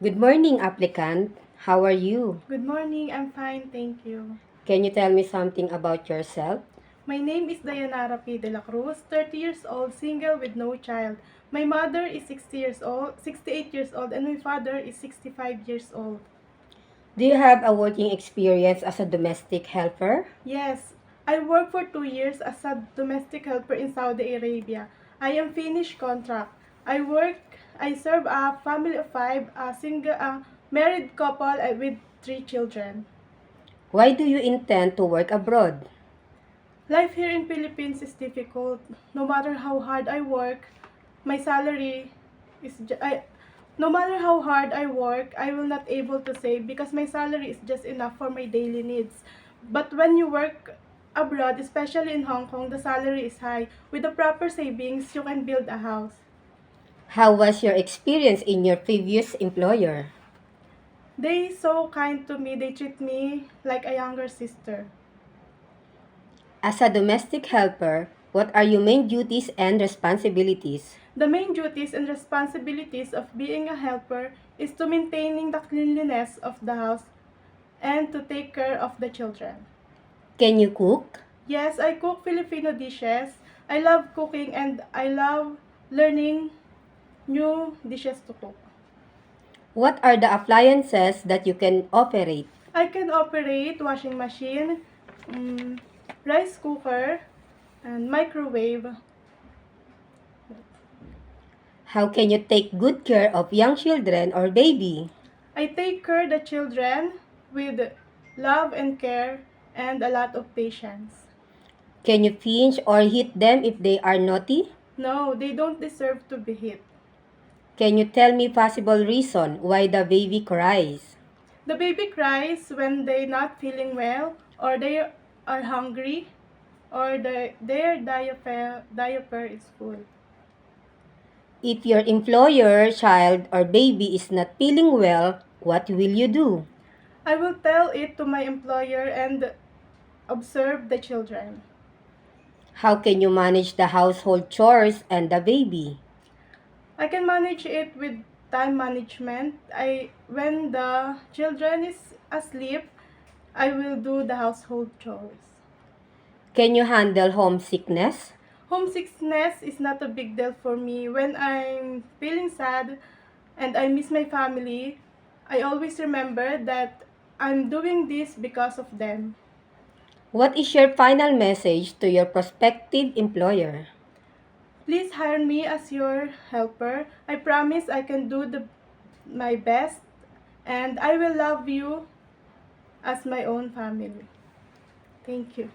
Good morning, applicant. How are you? Good morning, I'm fine, thank you. Can you tell me something about yourself? My name is Dayanara P. De La Cruz, 30 years old, single with no child. My mother is 68 years old, and my father is 65 years old. Do you have a working experience as a domestic helper? Yes, I worked for 2 years as a domestic helper in Saudi Arabia. I am finished contract. I serve a family of five, a married couple with 3 children. Why do you intend to work abroad? Life here in Philippines is difficult. No matter how hard I work, my salary is ju- I, no matter how hard I work, I will not able to save because my salary is just enough for my daily needs. But when you work abroad, especially in Hong Kong, the salary is high. With the proper savings, you can build a house. How was your experience in your previous employer? They so kind to me. They treat me like a younger sister. As a domestic helper, what are your main duties and responsibilities? The main duties and responsibilities of being a helper is to maintaining the cleanliness of the house and to take care of the children. Can you cook? Yes, I cook Filipino dishes. I love cooking and I love learning new dishes to cook. What are the appliances that you can operate? I can operate washing machine, mm, rice cooker, and microwave. How can you take good care of young children or baby? I take care the children with love and care and a lot of patience. Can you pinch or hit them if they are naughty? No, they don't deserve to be hit. Can you tell me possible reason why the baby cries? The baby cries when they're not feeling well, or they are hungry, or their diaper is full. If your employer, child, or baby is not feeling well, what will you do? I will tell it to my employer and observe the children. How can you manage the household chores and the baby? I can manage it with time management. When the children is asleep, I will do the household chores. Can you handle homesickness? Homesickness is not a big deal for me. When I'm feeling sad and I miss my family, I always remember that I'm doing this because of them. What is your final message to your prospective employer? Please hire me as your helper. I promise I can do my best and I will love you as my own family. Thank you.